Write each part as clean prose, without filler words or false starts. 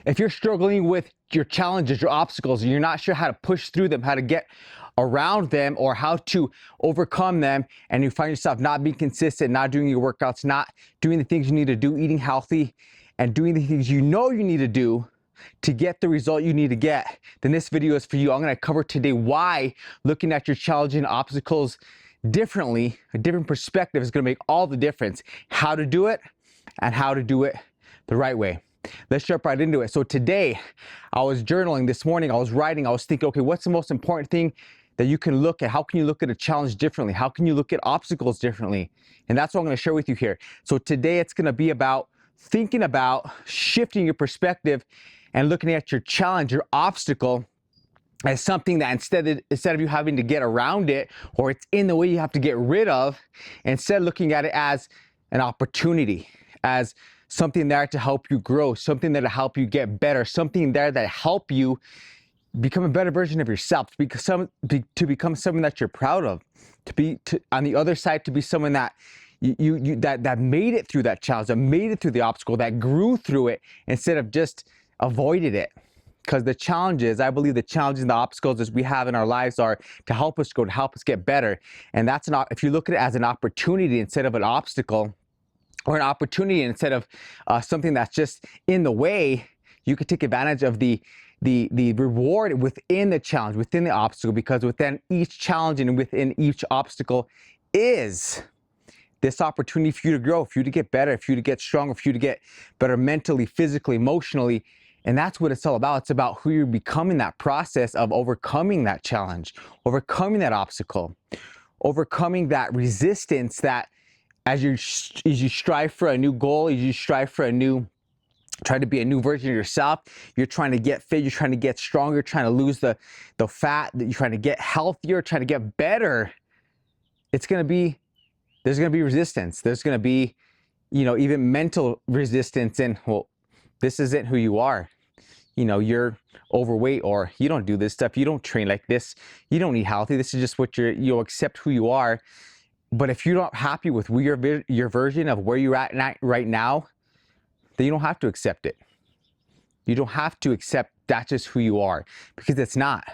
If you're struggling with your challenges, your obstacles, and you're not sure how to push through them, how to get around them, or how to overcome them, and you find yourself not being consistent, not doing your workouts, not doing the things you need to do, eating healthy, and doing the things you know you need to do to get the result you need to get, then this video is for you. I'm going to cover today why looking at your challenging obstacles differently, a different perspective, is going to make all the difference. How to do it and how to do it the right way. Let's jump right into it. So today, I was journaling this morning, I was writing, I was thinking, okay, what's the most important thing that you can look at? How can you look at a challenge differently? How can you look at obstacles differently? And that's what I'm going to share with you here. So today it's going to be about thinking about shifting your perspective and looking at your challenge, your obstacle, as something that instead of you having to get around it, or it's in the way you have to get rid of, instead looking at it as an opportunity, as something there to help you grow, something there to help you get better, something there that help you become a better version of yourself, to become someone that you're proud of, on the other side, to be someone that that made it through that challenge, that made it through the obstacle, that grew through it instead of just avoided it. Because the challenges, I believe the challenges and the obstacles that we have in our lives are to help us grow, to help us get better. And that's not, if you look at it as an opportunity instead of an obstacle, or an opportunity instead of something that's just in the way, you could take advantage of the reward within the challenge, within the obstacle, because within each challenge and within each obstacle is this opportunity for you to grow, for you to get better, for you to get stronger, for you to get better mentally, physically, emotionally. And that's what it's all about. It's about who you're becoming, that process of overcoming that challenge, overcoming that obstacle, overcoming that resistance, that as you strive for a new goal, as you strive for try to be a new version of yourself, you're trying to get fit, you're trying to get stronger, you're trying to lose the fat, that you're trying to get healthier, trying to get better. There's going to be resistance. There's going to be, even mental resistance. And well, this isn't who you are. You're overweight, or you don't do this stuff. You don't train like this. You don't eat healthy. This is just what you'll accept who you are. But if you're not happy with your version of where you're at right now, then you don't have to accept it. You don't have to accept that's just who you are, because it's not.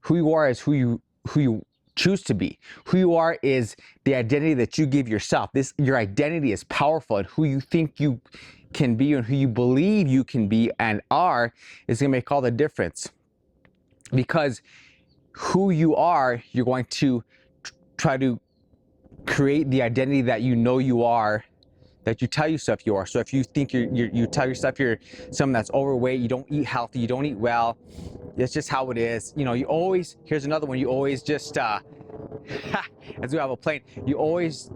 Who you are is who you choose to be. Who you are is the identity that you give yourself. Your identity is powerful, and who you think you can be and who you believe you can be and are is going to make all the difference. Because who you are, you're going to try to create the identity that you are, that you tell yourself you are. So if you think you tell yourself you're someone that's overweight, you don't eat healthy, you don't eat well, it's just how it is. You always, here's another one, you always just, as we have a plane, you always,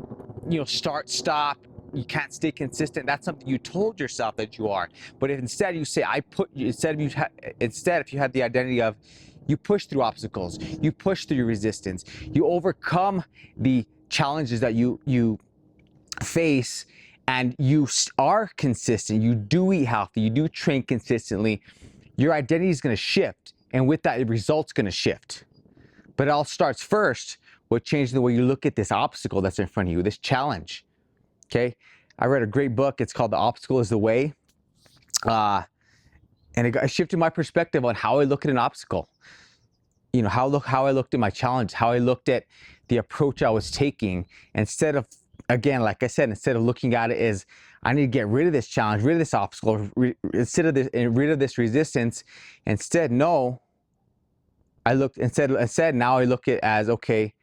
start, stop, you can't stay consistent. That's something you told yourself that you are. But if instead you say, instead if you had the identity of, you push through obstacles, you push through your resistance, you overcome the challenges that you face, and you are consistent, you do eat healthy, you do train consistently, your identity is going to shift, and with that, the result's going to shift. But it all starts first with changing the way you look at this obstacle that's in front of you, this challenge. Okay, I read a great book. It's called The Obstacle is the Way. And it shifted my perspective on how I look at an obstacle. How I looked at my challenge, how I looked at the approach I was taking. Instead of, again, like I said, instead of looking at it as, I need to get rid of this challenge, rid of this obstacle, rid of this resistance. Instead, now I look at it as, okay,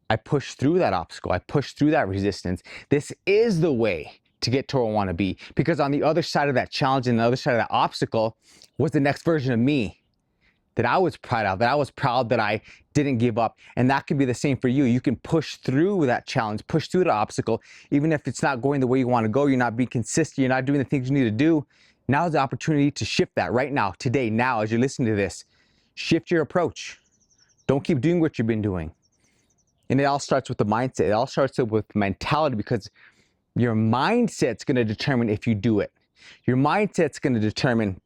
I push through that obstacle. I push through that resistance. This is the way to get to where I want to be. Because on the other side of that challenge and the other side of that obstacle was the next version of me that I was proud of, that I didn't give up. And that can be the same for you. You can push through that challenge, push through the obstacle, even if it's not going the way you want to go, you're not being consistent, you're not doing the things you need to do. Now's the opportunity to shift that right now, today, now, as you're listening to this. Shift your approach. Don't keep doing what you've been doing. And it all starts with the mindset. It all starts with mentality, because your mindset's going to determine if you do it. Your mindset's going to determine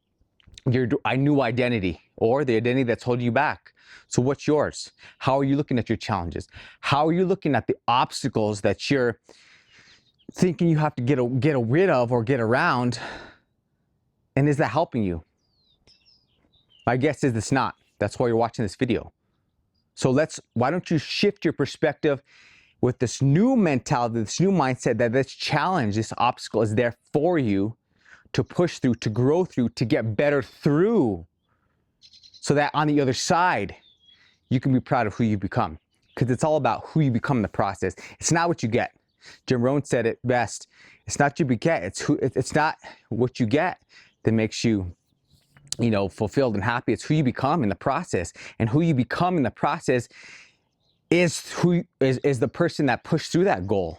your new identity, or the identity that's holding you back. So what's yours? How are you looking at your challenges? How are you looking at the obstacles that you're thinking you have to get rid of or get around? And is that helping you? My guess is it's not. That's why you're watching this video. So why don't you shift your perspective with this new mentality, this new mindset that this challenge, this obstacle is there for you to push through, to grow through, to get better through, so that on the other side, you can be proud of who you become. Because it's all about who you become in the process. It's not what you get. Jim Rohn said it best. It's not what you get. It's not what you get that makes you, fulfilled and happy. It's who you become in the process. And who you become in the process is the person that pushed through that goal,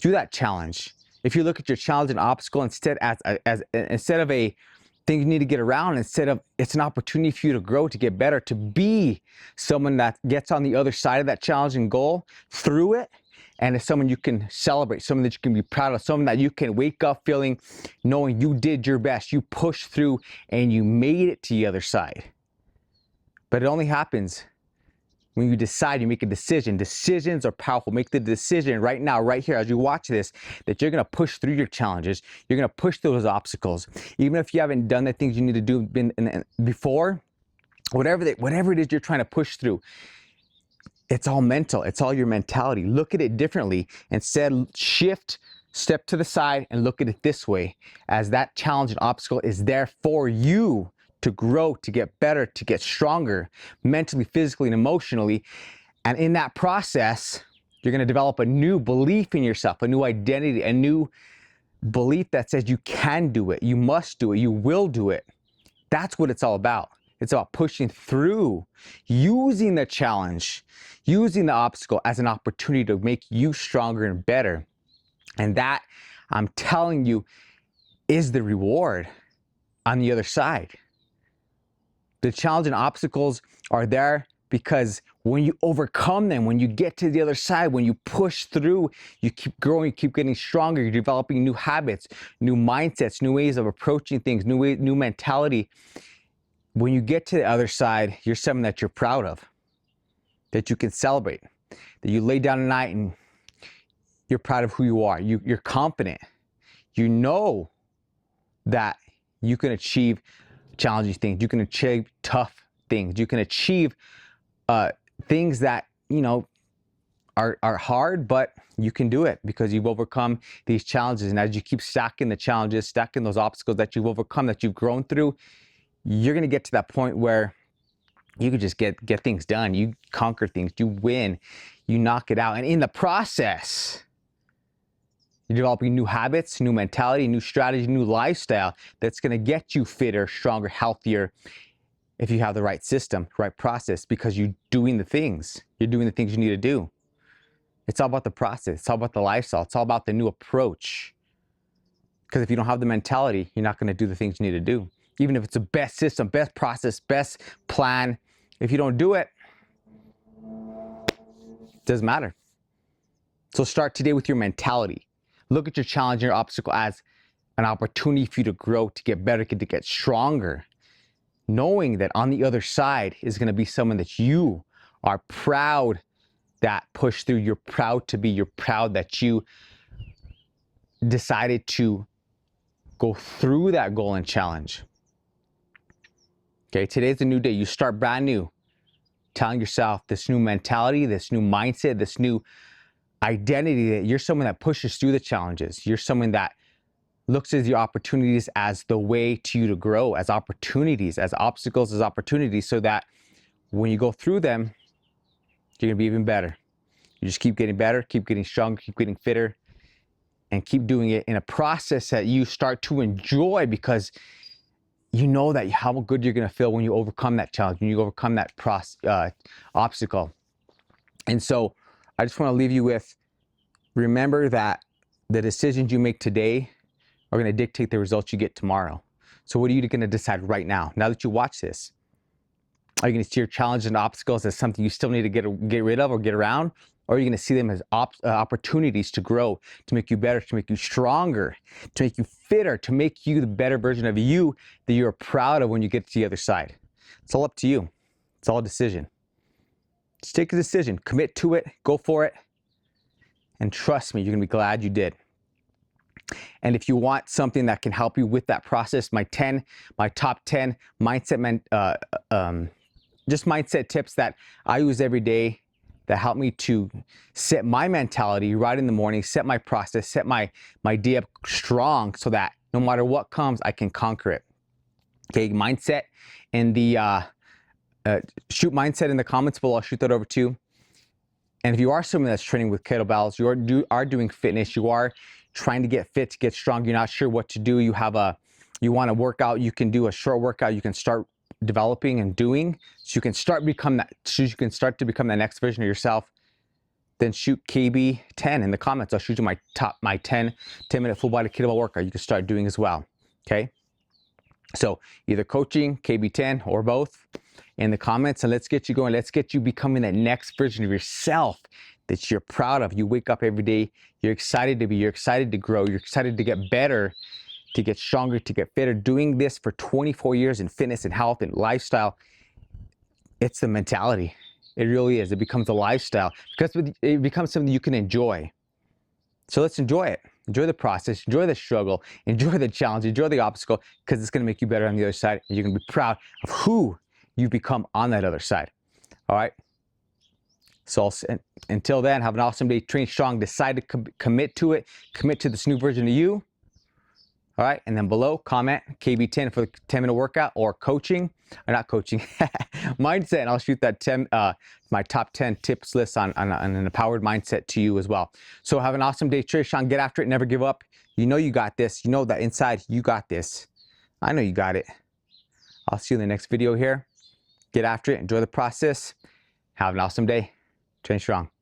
through that challenge. If you look at your challenge and obstacle instead of a thing you need to get around, it's an opportunity for you to grow, to get better, to be someone that gets on the other side of that challenge and goal through it, and is someone you can celebrate, someone that you can be proud of, someone that you can wake up feeling, knowing you did your best, you pushed through and you made it to the other side. But it only happens when you decide, you make a decision. Decisions are powerful. Make the decision right now, right here, as you watch this, that you're going to push through your challenges. You're going to push through those obstacles. Even if you haven't done the things you need to do before, whatever it is you're trying to push through, it's all mental. It's all your mentality. Look at it differently. Instead, step to the side and look at it this way, as that challenge and obstacle is there for you to grow, to get better, to get stronger, mentally, physically, and emotionally. And in that process, you're going to develop a new belief in yourself, a new identity, a new belief that says you can do it, you must do it, you will do it. That's what it's all about. It's about pushing through, using the challenge, using the obstacle as an opportunity to make you stronger and better. And that, I'm telling you, is the reward on the other side. The challenge and obstacles are there because when you overcome them, when you get to the other side, when you push through, you keep growing, you keep getting stronger, you're developing new habits, new mindsets, new ways of approaching things, new mentality. When you get to the other side, you're someone that you're proud of, that you can celebrate, that you lay down at night and you're proud of who you are. You're confident. You know that you can achieve challenging things. You can achieve tough things. You can achieve things that, are hard, but you can do it because you've overcome these challenges. And as you keep stacking the challenges, stacking those obstacles that you've overcome, that you've grown through, you're going to get to that point where you can just get things done. You conquer things, you win, you knock it out. And in the process, you're developing new habits, new mentality, new strategy, new lifestyle that's going to get you fitter, stronger, healthier if you have the right system, right process, because you're doing the things. You're doing the things you need to do. It's all about the process. It's all about the lifestyle. It's all about the new approach. Because if you don't have the mentality, you're not going to do the things you need to do. Even if it's the best system, best process, best plan, if you don't do it, it doesn't matter. So start today with your mentality. Look at your challenge and your obstacle as an opportunity for you to grow, to get better, to get stronger. Knowing that on the other side is going to be someone that you are proud that pushed through. You're proud to be. You're proud that you decided to go through that goal and challenge. Okay, today's a new day. You start brand new, telling yourself this new mentality, this new mindset, this new identity that you're someone that pushes through the challenges. You're someone that looks at your opportunities as the way to you to grow, as opportunities, as obstacles, as opportunities, so that when you go through them, you're gonna be even better. You just keep getting better, keep getting stronger, keep getting fitter, and keep doing it in a process that you start to enjoy, because you know that how good you're going to feel when you overcome that challenge, when you overcome that obstacle. And so I just want to leave you with, remember that the decisions you make today are going to dictate the results you get tomorrow. So what are you going to decide right now? Now that you watch this, are you going to see your challenges and obstacles as something you still need to get rid of or get around? Or are you going to see them as opportunities to grow, to make you better, to make you stronger, to make you fitter, to make you the better version of you that you're proud of when you get to the other side? It's all up to you. It's all a decision. Just take a decision, commit to it, go for it, and trust me, you're going to be glad you did. And if you want something that can help you with that process, my top 10 just mindset tips that I use every day that help me to set my mentality right in the morning, set my process, set my day up strong so that no matter what comes, I can conquer it. Okay, mindset in the shoot mindset in the comments below. I'll shoot that over to you. And if you are someone that's training with kettlebells, you are doing fitness, you are trying to get fit, to get strong, you're not sure what to do, you want to work out, you can do a short workout, you can start developing and doing, so you can start to become the next version of yourself, then shoot KB10 in the comments. I'll shoot you my 10-minute full body kettlebell workout you can start doing as well. Okay, so either coaching, KB10, or both in the comments, and let's get you going. Let's get you becoming that next version of yourself that you're proud of. You wake up every day, you're excited to be, you're excited to grow, you're excited to get better, to get stronger, to get fitter. Doing this for 24 years in fitness and health and lifestyle, it's the mentality. It really is. It becomes a lifestyle because it becomes something you can enjoy. So let's enjoy it. Enjoy the process, enjoy the struggle, enjoy the challenge, enjoy the obstacle, because it's going to make you better on the other side. And you're going to be proud of who you become on that other side. All right. So until then, have an awesome day. Train strong. Decide to commit to it. Commit to this new version of you. All right. And then below, comment KB10 for the 10-minute workout, or coaching, or not coaching, mindset. And I'll shoot that my top 10 tips list on an empowered mindset to you as well. So have an awesome day. Train strong. Get after it. Never give up. You know you got this. You know that inside you got this. I know you got it. I'll see you in the next video here. Get after it. Enjoy the process. Have an awesome day. Train strong.